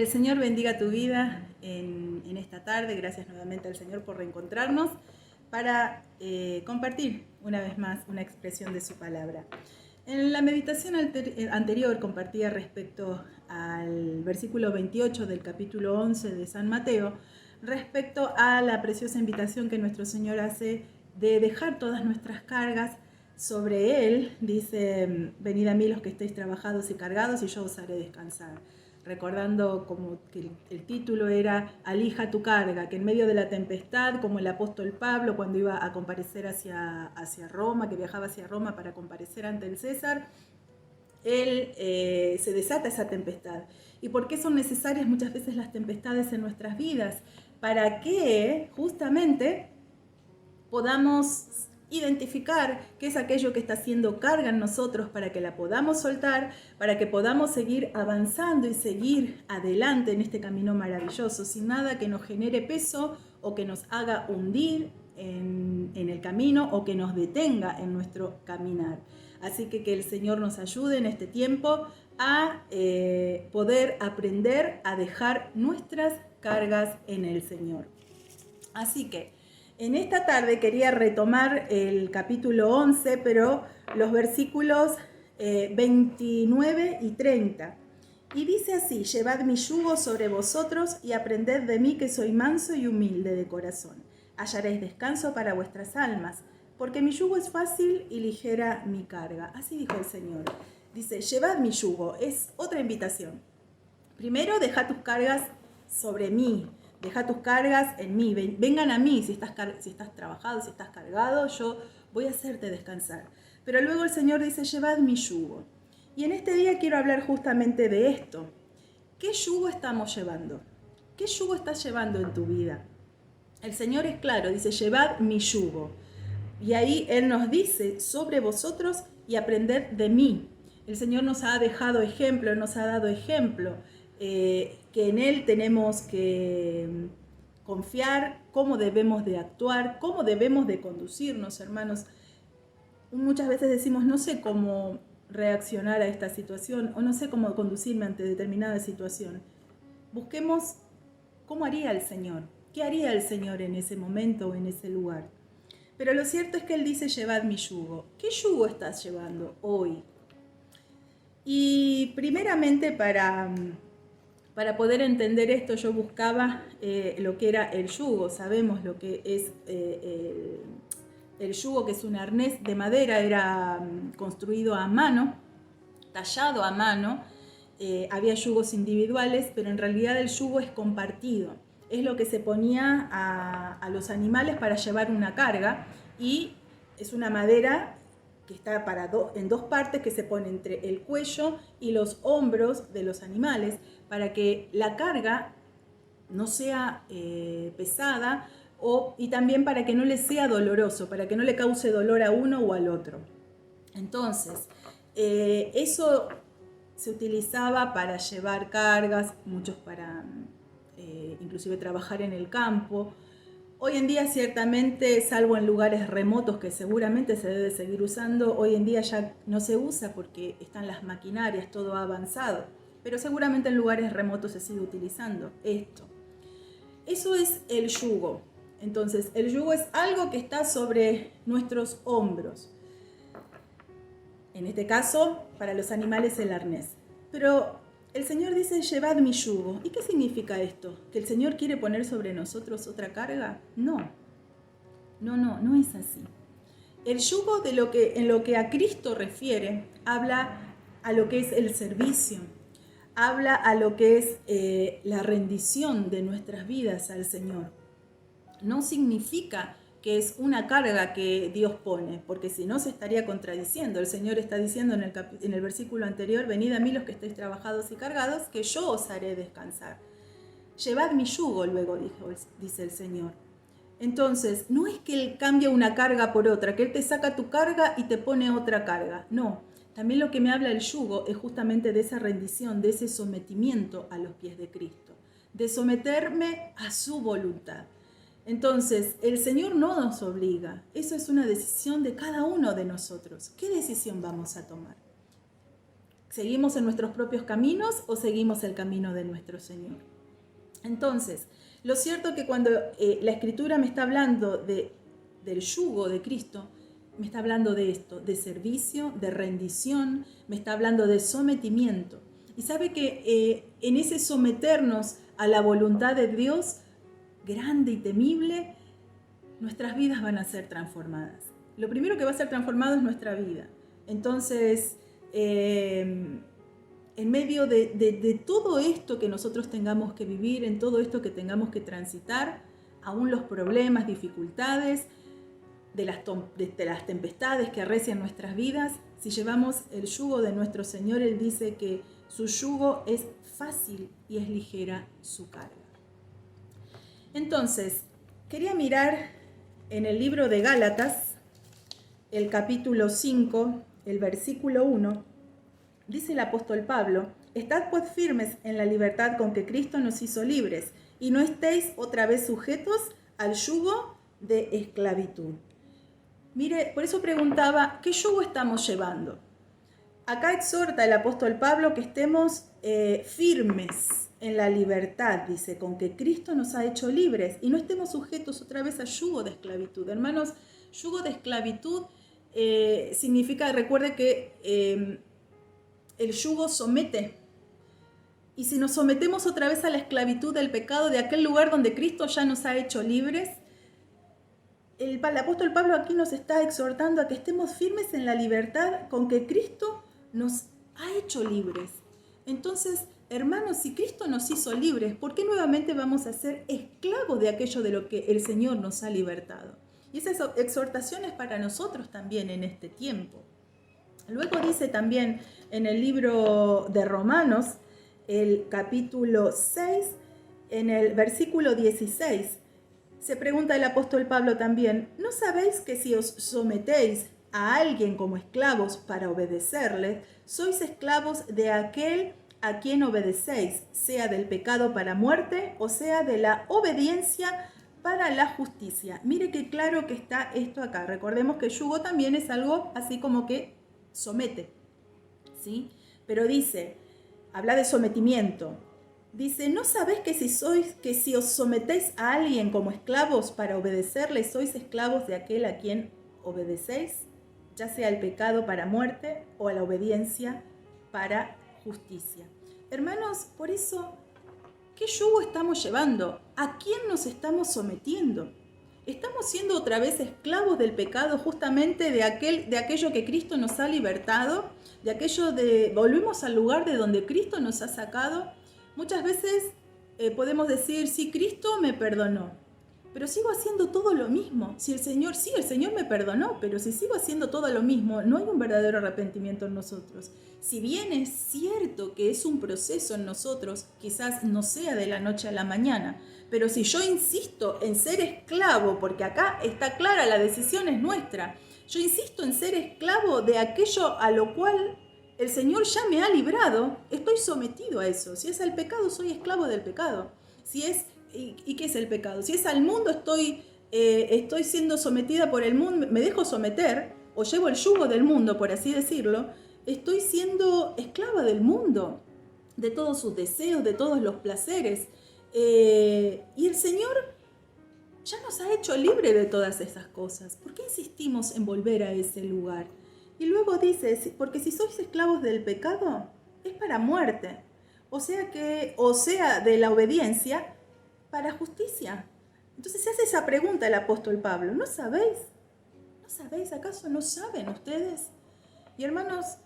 Que el Señor bendiga tu vida en esta tarde. Gracias nuevamente al Señor por reencontrarnos para compartir una vez más una expresión de su palabra. En la meditación anterior compartía respecto al versículo 28 del capítulo 11 de San Mateo, respecto a la preciosa invitación que nuestro Señor hace de dejar todas nuestras cargas sobre Él. Dice: venid a mí los que estéis trabajados y cargados y yo os haré descansar. Recordando como que el título era Alija tu carga, que en medio de la tempestad, como el apóstol Pablo cuando iba a comparecer hacia Roma, que viajaba hacia Roma para comparecer ante el César, él se desata esa tempestad. ¿Y por qué son necesarias muchas veces las tempestades en nuestras vidas? Para que justamente podamos identificar qué es aquello que está haciendo carga en nosotros, para que la podamos soltar, para que podamos seguir avanzando y seguir adelante en este camino maravilloso, sin nada que nos genere peso o que nos haga hundir en el camino o que nos detenga en nuestro caminar. Así que el Señor nos ayude en este tiempo a poder aprender a dejar nuestras cargas en el Señor. Así que en esta tarde quería retomar el capítulo 11, pero los versículos 29 y 30. Y dice así: llevad mi yugo sobre vosotros y aprended de mí, que soy manso y humilde de corazón. Hallaréis descanso para vuestras almas, porque mi yugo es fácil y ligera mi carga. Así dijo el Señor. Dice: llevad mi yugo. Es otra invitación. Primero, deja tus cargas sobre mí. Deja tus cargas en mí, vengan a mí si estás trabajado, si estás cargado, yo voy a hacerte descansar. Pero luego el Señor dice: llevad mi yugo. Y en este día quiero hablar justamente de esto. ¿Qué yugo estamos llevando? ¿Qué yugo estás llevando en tu vida? El Señor es claro, dice: llevad mi yugo. Y ahí Él nos dice: sobre vosotros y aprended de mí. El Señor nos ha dejado ejemplo, nos ha dado ejemplo. Que en Él tenemos que confiar, cómo debemos de actuar, cómo debemos de conducirnos, hermanos. Muchas veces decimos: no sé cómo reaccionar a esta situación o no sé cómo conducirme ante determinada situación. Busquemos cómo haría el Señor, qué haría el Señor en ese momento o en ese lugar. Pero lo cierto es que Él dice: llevad mi yugo. ¿Qué yugo estás llevando hoy? Y primeramente para poder entender esto, yo buscaba lo que era el yugo. Sabemos lo que es el yugo, que es un arnés de madera, era construido a mano, tallado a mano. Había yugos individuales, pero en realidad el yugo es compartido. Es lo que se ponía a los animales para llevar una carga, y es una madera que está en dos partes, que se pone entre el cuello y los hombros de los animales, para que la carga no sea pesada, y también para que no le sea doloroso, para que no le cause dolor a uno o al otro. Entonces, eso se utilizaba para llevar cargas, muchos para inclusive trabajar en el campo. Hoy en día, ciertamente, salvo en lugares remotos que seguramente se debe seguir usando, hoy en día ya no se usa porque están las maquinarias, todo ha avanzado. Pero seguramente en lugares remotos se sigue utilizando esto. Eso es el yugo. Entonces, el yugo es algo que está sobre nuestros hombros. En este caso, para los animales, el arnés. Pero el Señor dice: llevad mi yugo. ¿Y qué significa esto? ¿Que el Señor quiere poner sobre nosotros otra carga? No es así. El yugo, en lo que a Cristo refiere, habla a lo que es el servicio, habla a lo que es la rendición de nuestras vidas al Señor. No significa que es una carga que Dios pone, porque si no se estaría contradiciendo. El Señor está diciendo en el versículo anterior: venid a mí los que estéis trabajados y cargados, que yo os haré descansar. Llevad mi yugo, luego dice el Señor. Entonces, no es que Él cambia una carga por otra, que Él te saca tu carga y te pone otra carga. No, también lo que me habla el yugo es justamente de esa rendición, de ese sometimiento a los pies de Cristo, de someterme a su voluntad. Entonces, el Señor no nos obliga. Eso es una decisión de cada uno de nosotros. ¿Qué decisión vamos a tomar? ¿Seguimos en nuestros propios caminos o seguimos el camino de nuestro Señor? Entonces, lo cierto es que cuando la Escritura me está hablando del yugo de Cristo, me está hablando de esto, de servicio, de rendición, me está hablando de sometimiento. Y sabe que en ese someternos a la voluntad de Dios, grande y temible, nuestras vidas van a ser transformadas. Lo primero que va a ser transformado es nuestra vida. Entonces, en medio de todo esto que nosotros tengamos que vivir, en todo esto que tengamos que transitar, aún los problemas, dificultades, de las tempestades que arrecian nuestras vidas, si llevamos el yugo de nuestro Señor, Él dice que su yugo es fácil y es ligera su carga. Entonces, quería mirar en el libro de Gálatas, el capítulo 5, el versículo 1, dice el apóstol Pablo: «Estad pues firmes en la libertad con que Cristo nos hizo libres, y no estéis otra vez sujetos al yugo de esclavitud». Mire, por eso preguntaba, ¿qué yugo estamos llevando? Acá exhorta el apóstol Pablo que estemos firmes en la libertad, dice, con que Cristo nos ha hecho libres, y no estemos sujetos otra vez a yugo de esclavitud. Hermanos, yugo de esclavitud significa, recuerde que el yugo somete. Y si nos sometemos otra vez a la esclavitud del pecado de aquel lugar donde Cristo ya nos ha hecho libres, el apóstol Pablo aquí nos está exhortando a que estemos firmes en la libertad con que Cristo nos ha hecho libres. Entonces, hermanos, si Cristo nos hizo libres, ¿por qué nuevamente vamos a ser esclavos de aquello de lo que el Señor nos ha libertado? Y esa exhortación es para nosotros también en este tiempo. Luego dice también en el libro de Romanos, el capítulo 6, en el versículo 16, se pregunta el apóstol Pablo también: ¿no sabéis que si os sometéis a alguien como esclavos para obedecerle, sois esclavos de aquel a quien obedecéis, sea del pecado para muerte o sea de la obediencia para la justicia? Mire qué claro que está esto acá. Recordemos que yugo también es algo así como que somete, ¿sí? Pero dice, habla de sometimiento. Dice: ¿no sabéis que si os sometéis a alguien como esclavos para obedecerle, sois esclavos de aquel a quien obedecéis, ya sea el pecado para muerte o a la obediencia para justicia? Hermanos, por eso, ¿qué yugo estamos llevando? ¿A quién nos estamos sometiendo? ¿Estamos siendo otra vez esclavos del pecado, justamente de aquello que Cristo nos ha libertado? ¿Volvemos al lugar de donde Cristo nos ha sacado? Muchas veces podemos decir: sí, Cristo me perdonó, pero sigo haciendo todo lo mismo. El Señor me perdonó, pero si sigo haciendo todo lo mismo, no hay un verdadero arrepentimiento en nosotros. Si bien es cierto que es un proceso en nosotros, quizás no sea de la noche a la mañana, pero si yo insisto en ser esclavo, porque acá está clara, la decisión es nuestra, yo insisto en ser esclavo de aquello a lo cual el Señor ya me ha librado, estoy sometido a eso. Si es al pecado, soy esclavo del pecado. ¿Y qué es el pecado? Si es al mundo, estoy siendo sometida por el mundo, me dejo someter, o llevo el yugo del mundo, por así decirlo, estoy siendo esclava del mundo, de todos sus deseos, de todos los placeres. Y el Señor ya nos ha hecho libre de todas esas cosas. ¿Por qué insistimos en volver a ese lugar? Y luego dice: porque si sois esclavos del pecado, es para muerte. O sea de la obediencia para justicia. Entonces se hace esa pregunta el apóstol Pablo: ¿no sabéis? ¿No sabéis? ¿Acaso no saben ustedes? Y hermanos,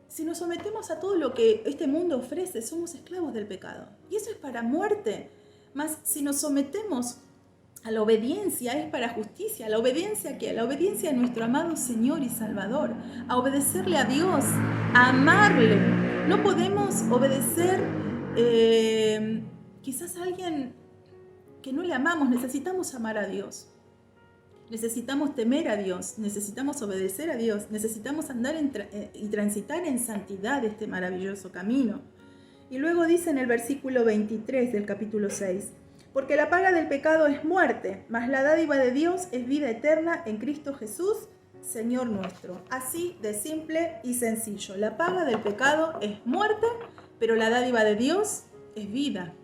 si nos sometemos a todo lo que este mundo ofrece, somos esclavos del pecado. Y eso es para muerte. Mas si nos sometemos a la obediencia, es para justicia. ¿La obediencia a qué? La obediencia a nuestro amado Señor y Salvador. A obedecerle a Dios, a amarle. No podemos obedecer quizás a alguien que no le amamos. Necesitamos amar a Dios. Necesitamos temer a Dios. Necesitamos obedecer a Dios. Necesitamos andar y transitar en santidad este maravilloso camino. Y luego dice en el versículo 23 del capítulo 6: porque la paga del pecado es muerte, mas la dádiva de Dios es vida eterna en Cristo Jesús, Señor nuestro. Así de simple y sencillo. La paga del pecado es muerte, pero la dádiva de Dios es vida.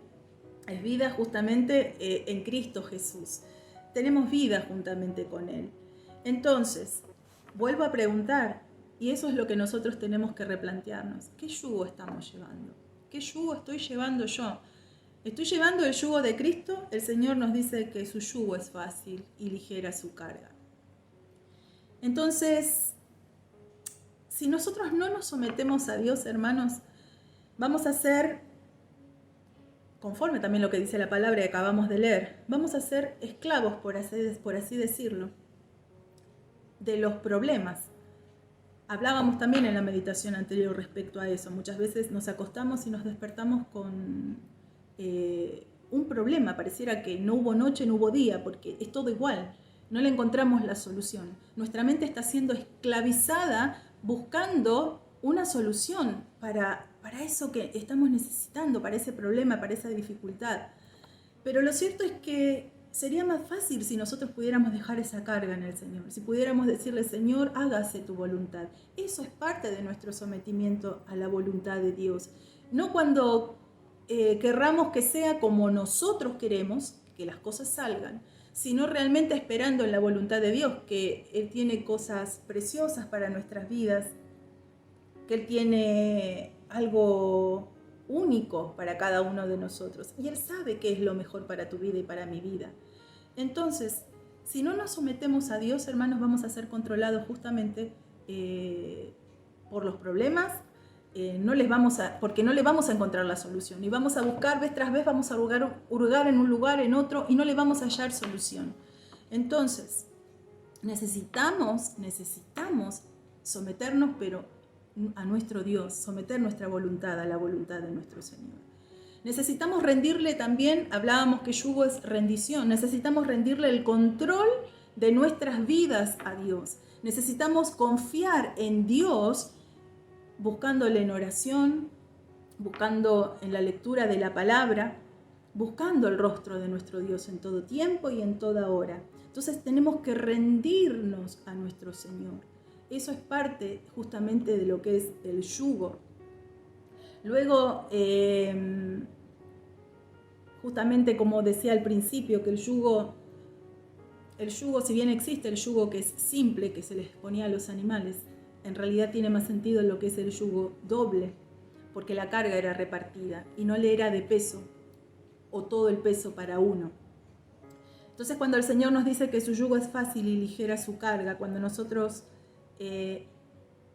Es vida justamente en Cristo Jesús. Tenemos vida juntamente con Él. Entonces, vuelvo a preguntar, y eso es lo que nosotros tenemos que replantearnos. ¿Qué yugo estamos llevando? ¿Qué yugo estoy llevando yo? ¿Estoy llevando el yugo de Cristo? El Señor nos dice que su yugo es fácil y ligera su carga. Entonces, si nosotros no nos sometemos a Dios, hermanos, vamos a ser, conforme también lo que dice la palabra que acabamos de leer, vamos a ser esclavos, por así decirlo, de los problemas. Hablábamos también en la meditación anterior respecto a eso. Muchas veces nos acostamos y nos despertamos con un problema. Pareciera que no hubo noche, no hubo día, porque es todo igual. No le encontramos la solución. Nuestra mente está siendo esclavizada buscando una solución para eso que estamos necesitando, para ese problema, para esa dificultad. Pero lo cierto es que sería más fácil si nosotros pudiéramos dejar esa carga en el Señor, si pudiéramos decirle, Señor, hágase tu voluntad. Eso es parte de nuestro sometimiento a la voluntad de Dios. No cuando querramos que sea como nosotros queremos, que las cosas salgan, sino realmente esperando en la voluntad de Dios, que Él tiene cosas preciosas para nuestras vidas, que Él tiene algo único para cada uno de nosotros. Y Él sabe qué es lo mejor para tu vida y para mi vida. Entonces, si no nos sometemos a Dios, hermanos, vamos a ser controlados justamente por los problemas, porque no le vamos a encontrar la solución. Y vamos a buscar vez tras vez, vamos a hurgar en un lugar, en otro, y no le vamos a hallar solución. Entonces, necesitamos someternos, pero a nuestro Dios, someter nuestra voluntad a la voluntad de nuestro Señor. Necesitamos rendirle también, hablábamos que yugo es rendición, necesitamos rendirle el control de nuestras vidas a Dios. Necesitamos confiar en Dios, buscándole en oración, buscando en la lectura de la palabra, buscando el rostro de nuestro Dios en todo tiempo y en toda hora. Entonces tenemos que rendirnos a nuestro Señor. Eso es parte justamente de lo que es el yugo. Luego, justamente como decía al principio, que el yugo, si bien existe el yugo que es simple, que se les ponía a los animales, en realidad tiene más sentido en lo que es el yugo doble, porque la carga era repartida y no le era de peso o todo el peso para uno. Entonces, cuando el Señor nos dice que su yugo es fácil y ligera su carga, cuando nosotros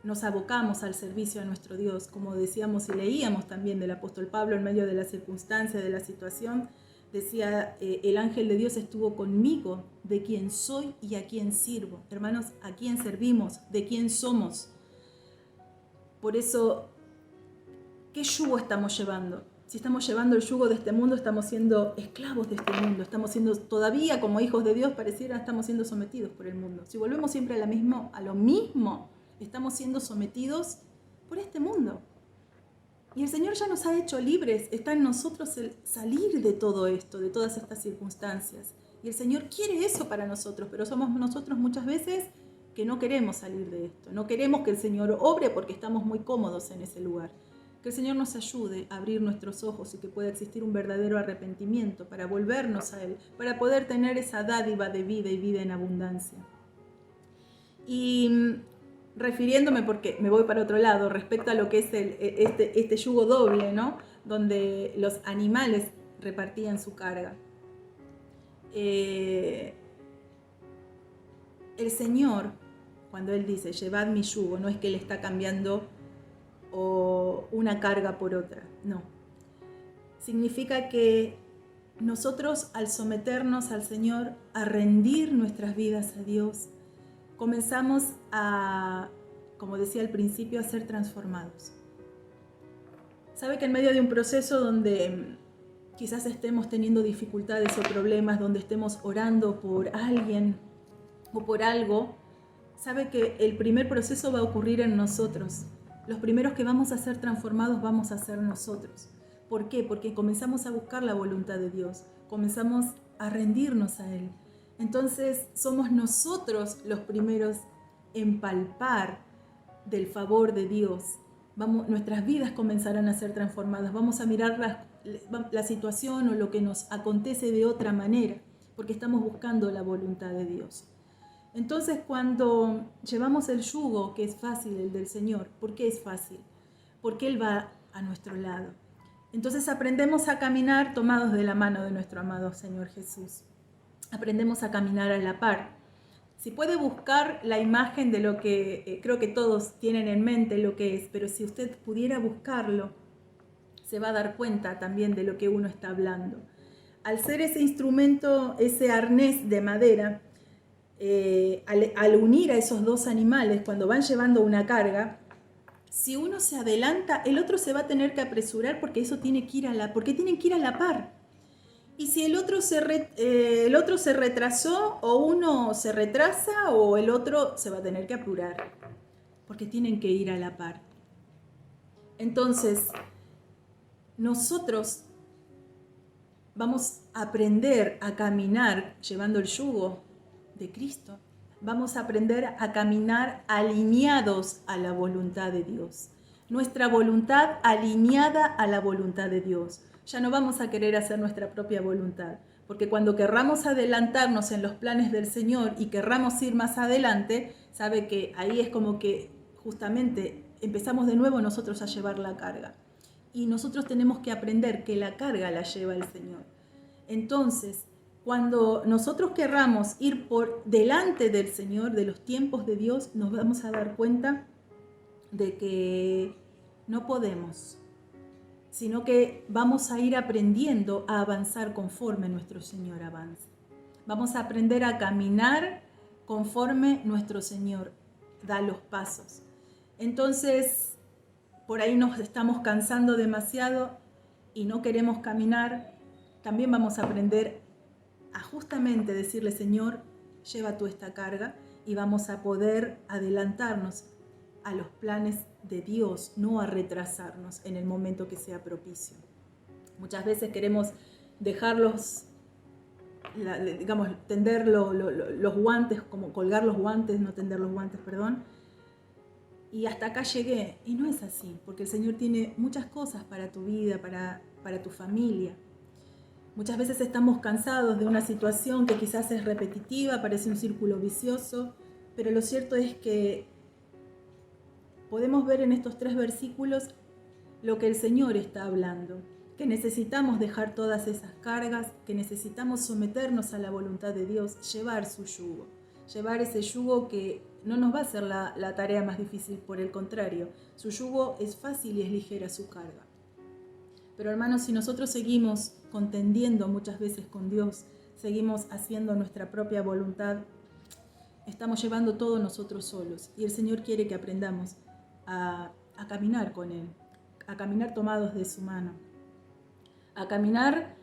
nos abocamos al servicio a nuestro Dios, como decíamos y leíamos también del apóstol Pablo en medio de la circunstancia, de la situación, decía, el ángel de Dios estuvo conmigo, de quién soy y a quién sirvo. Hermanos, ¿a quién servimos? ¿De quién somos? Por eso, ¿qué yugo estamos llevando? Si estamos llevando el yugo de este mundo, estamos siendo esclavos de este mundo, estamos siendo todavía como hijos de Dios, pareciera estamos siendo sometidos por el mundo. Si volvemos siempre a lo mismo, estamos siendo sometidos por este mundo. Y el Señor ya nos ha hecho libres, está en nosotros el salir de todo esto, de todas estas circunstancias. Y el Señor quiere eso para nosotros, pero somos nosotros muchas veces que no queremos salir de esto. No queremos que el Señor obre porque estamos muy cómodos en ese lugar. Que el Señor nos ayude a abrir nuestros ojos y que pueda existir un verdadero arrepentimiento para volvernos a Él, para poder tener esa dádiva de vida y vida en abundancia. Y refiriéndome, porque me voy para otro lado, respecto a lo que es este yugo doble, ¿no? Donde los animales repartían su carga. El Señor, cuando Él dice, llevad mi yugo, no es que Él está cambiando una carga por otra, no. Significa que nosotros, al someternos al Señor, a rendir nuestras vidas a Dios, comenzamos a, como decía al principio, a ser transformados. Sabe que en medio de un proceso donde quizás estemos teniendo dificultades o problemas, donde estemos orando por alguien o por algo, sabe que el primer proceso va a ocurrir en nosotros. Los primeros que vamos a ser transformados vamos a ser nosotros. ¿Por qué? Porque comenzamos a buscar la voluntad de Dios, comenzamos a rendirnos a Él. Entonces somos nosotros los primeros empalpar del favor de Dios, nuestras vidas comenzarán a ser transformadas. Vamos a mirar la situación o lo que nos acontece de otra manera, porque estamos buscando la voluntad de Dios. Entonces, cuando llevamos el yugo, que es fácil, el del Señor, ¿por qué es fácil? Porque Él va a nuestro lado. Entonces aprendemos a caminar tomados de la mano de nuestro amado Señor Jesús. Aprendemos a caminar a la par. Si puede buscar la imagen de lo que creo que todos tienen en mente lo que es, pero si usted pudiera buscarlo, se va a dar cuenta también de lo que uno está hablando. Al ser ese instrumento, ese arnés de madera, al unir a esos dos animales, cuando van llevando una carga, si uno se adelanta, el otro se va a tener que apresurar porque eso tienen que ir a la par. Y si el otro se retrasó, o uno se retrasa, o el otro se va a tener que apurar, porque tienen que ir a la par. Entonces, nosotros vamos a aprender a caminar llevando el yugo de Cristo. Vamos a aprender a caminar alineados a la voluntad de Dios. Nuestra voluntad alineada a la voluntad de Dios. Ya no vamos a querer hacer nuestra propia voluntad, porque cuando querramos adelantarnos en los planes del Señor y querramos ir más adelante, sabe que ahí es como que justamente empezamos de nuevo nosotros a llevar la carga. Y nosotros tenemos que aprender que la carga la lleva el Señor. Entonces, cuando nosotros querramos ir por delante del Señor, de los tiempos de Dios, nos vamos a dar cuenta de que no podemos, sino que vamos a ir aprendiendo a avanzar conforme nuestro Señor avanza. Vamos a aprender a caminar conforme nuestro Señor da los pasos. Entonces, por ahí nos estamos cansando demasiado y no queremos caminar. También vamos a aprender a justamente decirle: Señor, lleva tú esta carga, y vamos a poder adelantarnos a los planes de Dios, no a retrasarnos en el momento que sea propicio. Muchas veces queremos dejarlos, tender los guantes, como colgar los guantes, no tender los guantes, perdón, y hasta acá llegué. Y no es así, porque el Señor tiene muchas cosas para tu vida, para tu familia. Muchas veces estamos cansados de una situación que quizás es repetitiva, parece un círculo vicioso, pero lo cierto es que podemos ver en estos 3 versículos lo que el Señor está hablando, que necesitamos dejar todas esas cargas, que necesitamos someternos a la voluntad de Dios, llevar su yugo, llevar ese yugo que no nos va a hacer la tarea más difícil, por el contrario, su yugo es fácil y es ligera su carga. Pero hermanos, si nosotros seguimos contendiendo muchas veces con Dios, seguimos haciendo nuestra propia voluntad, estamos llevando todo nosotros solos, y el Señor quiere que aprendamos a caminar con Él, a caminar tomados de su mano, a caminar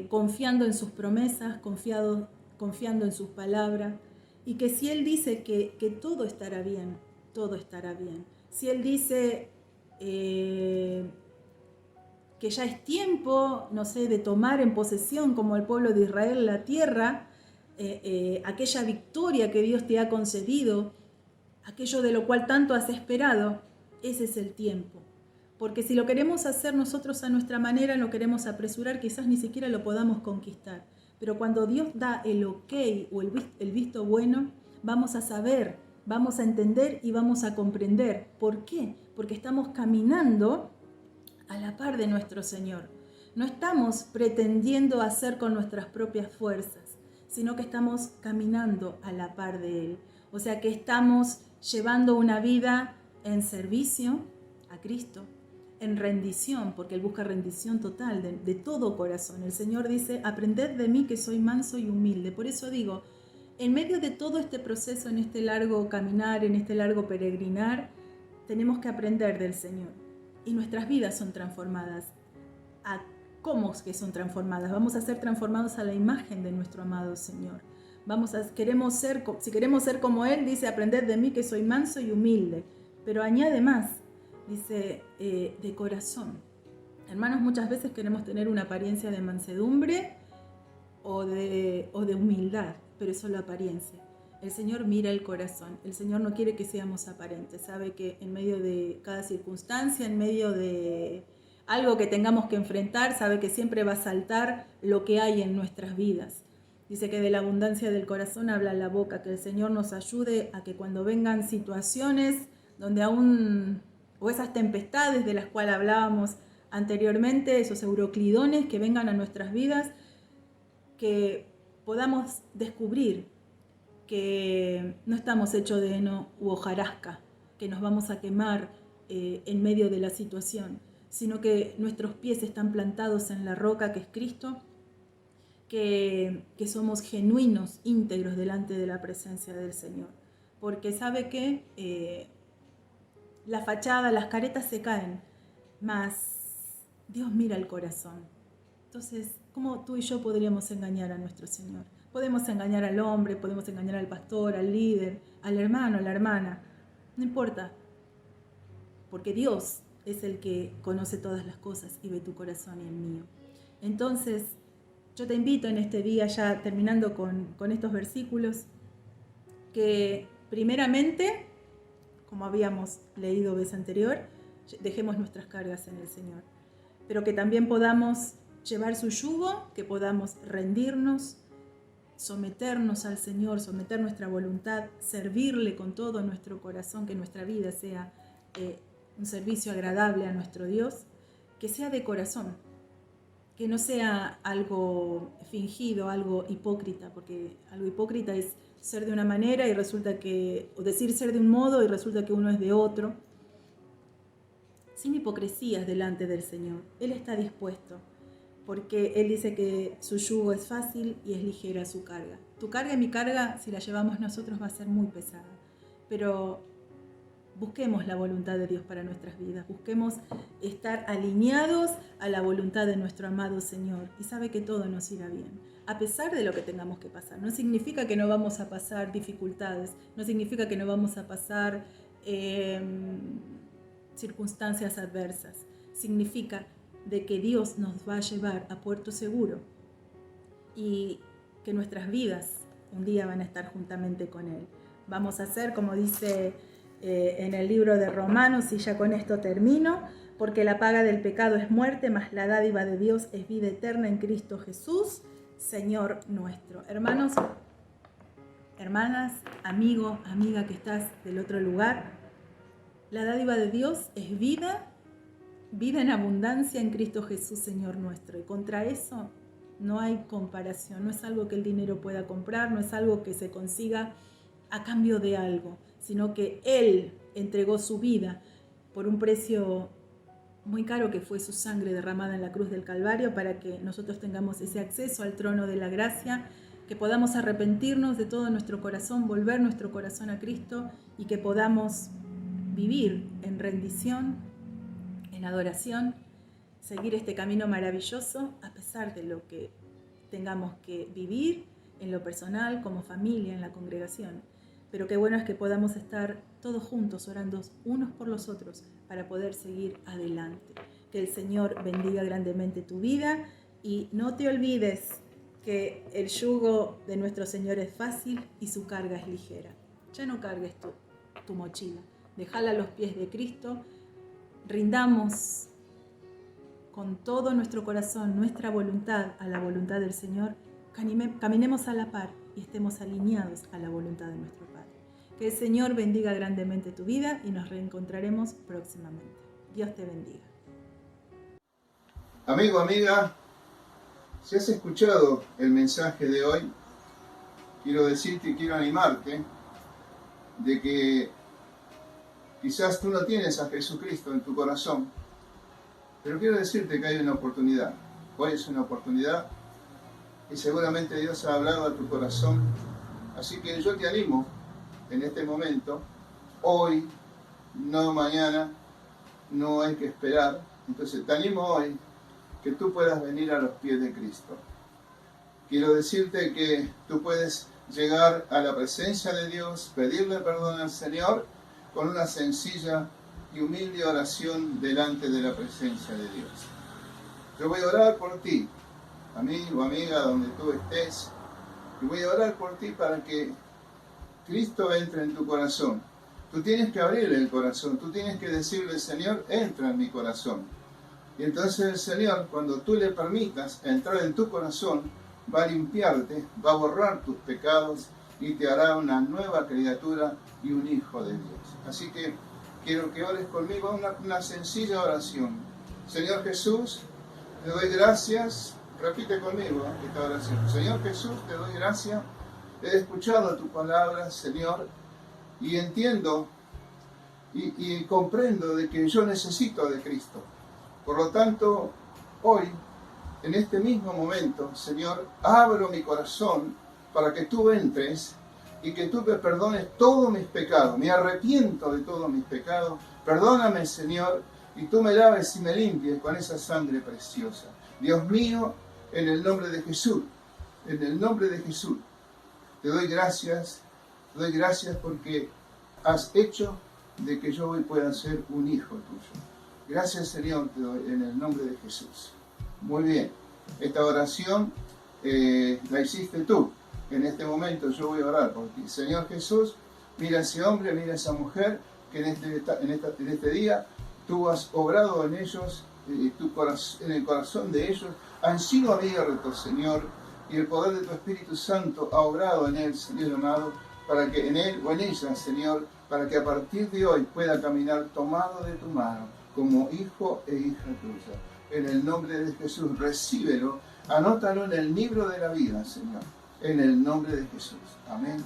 confiando en sus promesas, confiando en sus palabras, y que si Él dice que todo estará bien, todo estará bien. Si Él dice que ya es tiempo, no sé, de tomar en posesión como el pueblo de Israel la tierra, aquella victoria que Dios te ha concedido, aquello de lo cual tanto has esperado, ese es el tiempo. Porque si lo queremos hacer nosotros a nuestra manera, lo queremos apresurar, quizás ni siquiera lo podamos conquistar. Pero cuando Dios da el ok o el visto bueno, vamos a saber, vamos a entender y vamos a comprender. ¿Por qué? Porque estamos caminando a la par de nuestro Señor. No estamos pretendiendo hacer con nuestras propias fuerzas, sino que estamos caminando a la par de Él. O sea que estamos llevando una vida en servicio a Cristo, en rendición, porque Él busca rendición total de todo corazón. El Señor dice: aprended de mí que soy manso y humilde. Por eso digo, en medio de todo este proceso, en este largo caminar, en este largo peregrinar, tenemos que aprender del Señor. Y nuestras vidas son transformadas. ¿Cómo es que son transformadas? Vamos a ser transformados a la imagen de nuestro amado Señor. Si queremos ser como Él, dice: aprended de mí que soy manso y humilde. Pero añade más, dice, de corazón. Hermanos, muchas veces queremos tener una apariencia de mansedumbre o de humildad, pero es solo apariencia. El Señor mira el corazón. El Señor no quiere que seamos aparentes. Sabe que en medio de cada circunstancia, en medio de algo que tengamos que enfrentar, sabe que siempre va a saltar lo que hay en nuestras vidas. Dice que de la abundancia del corazón habla la boca, que el Señor nos ayude a que cuando vengan situaciones donde aún, o esas tempestades de las cuales hablábamos anteriormente, esos euroclidones que vengan a nuestras vidas, que podamos descubrir que no estamos hechos de heno u hojarasca, que nos vamos a quemar en medio de la situación, sino que nuestros pies están plantados en la roca que es Cristo, que somos genuinos, íntegros delante de la presencia del Señor. Porque sabe que la fachada, las caretas se caen, mas Dios mira el corazón. Entonces, ¿cómo tú y yo podríamos engañar a nuestro Señor? Podemos engañar al hombre, podemos engañar al pastor, al líder, al hermano, a la hermana. No importa, porque Dios es el que conoce todas las cosas y ve tu corazón y el mío. Entonces, yo te invito en este día, ya terminando con estos versículos, que primeramente, como habíamos leído vez anterior, dejemos nuestras cargas en el Señor, pero que también podamos llevar su yugo, que podamos rendirnos, someternos al Señor, someter nuestra voluntad, servirle con todo nuestro corazón, que nuestra vida sea un servicio agradable a nuestro Dios, que sea de corazón, que no sea algo fingido, algo hipócrita, porque algo hipócrita es ser de una manera y resulta que, o decir ser de un modo y resulta que uno es de otro, sin hipocresías delante del Señor. Él está dispuesto, porque Él dice que su yugo es fácil y es ligera su carga. Tu carga y mi carga, si la llevamos nosotros, va a ser muy pesada, pero busquemos la voluntad de Dios para nuestras vidas, busquemos estar alineados a la voluntad de nuestro amado Señor, y sabe que todo nos irá bien, a pesar de lo que tengamos que pasar. No significa que no vamos a pasar dificultades, no significa que no vamos a pasar circunstancias adversas, significa de que Dios nos va a llevar a puerto seguro y que nuestras vidas un día van a estar juntamente con Él. Vamos a ser, como dice en el libro de Romanos, y ya con esto termino, porque la paga del pecado es muerte, mas la dádiva de Dios es vida eterna en Cristo Jesús, Señor nuestro. Hermanos, hermanas, amigo, amiga que estás del otro lugar, la dádiva de Dios es vida en abundancia en Cristo Jesús, Señor nuestro. Y contra eso no hay comparación, no es algo que el dinero pueda comprar, no es algo que se consiga a cambio de algo, sino que Él entregó su vida por un precio muy caro, que fue su sangre derramada en la cruz del Calvario, para que nosotros tengamos ese acceso al trono de la gracia, que podamos arrepentirnos de todo nuestro corazón, volver nuestro corazón a Cristo, y que podamos vivir en rendición, en adoración, seguir este camino maravilloso a pesar de lo que tengamos que vivir en lo personal, como familia, en la congregación. Pero qué bueno es que podamos estar todos juntos orando unos por los otros para poder seguir adelante. Que el Señor bendiga grandemente tu vida, y no te olvides que el yugo de nuestro Señor es fácil y su carga es ligera. Ya no cargues tu mochila, déjala a los pies de Cristo. Rindamos con todo nuestro corazón, nuestra voluntad a la voluntad del Señor, caminemos a la par y estemos alineados a la voluntad de nuestro Padre. Que el Señor bendiga grandemente tu vida y nos reencontraremos próximamente. Dios te bendiga. Amigo, amiga, si has escuchado el mensaje de hoy, quiero decirte y quiero animarte de que quizás tú no tienes a Jesucristo en tu corazón, pero quiero decirte que hay una oportunidad. Hoy es una oportunidad y seguramente Dios ha hablado a tu corazón. Así que yo te animo en este momento, hoy, no mañana, no hay que esperar. Entonces te animo hoy que tú puedas venir a los pies de Cristo. Quiero decirte que tú puedes llegar a la presencia de Dios, pedirle perdón al Señor con una sencilla y humilde oración delante de la presencia de Dios. Yo voy a orar por ti, amigo, amiga, donde tú estés, y voy a orar por ti para que Cristo entre en tu corazón. Tú tienes que abrirle el corazón, tú tienes que decirle, Señor, entra en mi corazón. Y entonces el Señor, cuando tú le permitas entrar en tu corazón, va a limpiarte, va a borrar tus pecados y te hará una nueva criatura y un hijo de Dios. Así que quiero que ores conmigo una sencilla oración. Señor Jesús, te doy gracias. Repite conmigo esta oración. Señor Jesús, te doy gracias. He escuchado tu palabra, Señor, y entiendo y comprendo de que yo necesito de Cristo. Por lo tanto, hoy, en este mismo momento, Señor, abro mi corazón para que tú entres y que tú me perdones todos mis pecados. Me arrepiento de todos mis pecados. Perdóname, Señor, y tú me laves y me limpies con esa sangre preciosa. Dios mío, en el nombre de Jesús, en el nombre de Jesús, te doy gracias porque has hecho de que yo hoy pueda ser un hijo tuyo. Gracias, Señor, te doy en el nombre de Jesús. Muy bien, esta oración la hiciste tú. En este momento yo voy a orar por ti. Señor Jesús, mira a ese hombre, mira a esa mujer que en este día tú has obrado en ellos, en el corazón de ellos, han sido abiertos, Señor, y el poder de tu Espíritu Santo ha obrado en él, Señor amado, para que en él o en ella, Señor, para que a partir de hoy pueda caminar tomado de tu mano, como hijo e hija tuya. En el nombre de Jesús, recíbelo, anótalo en el libro de la vida, Señor. En el nombre de Jesús. Amén.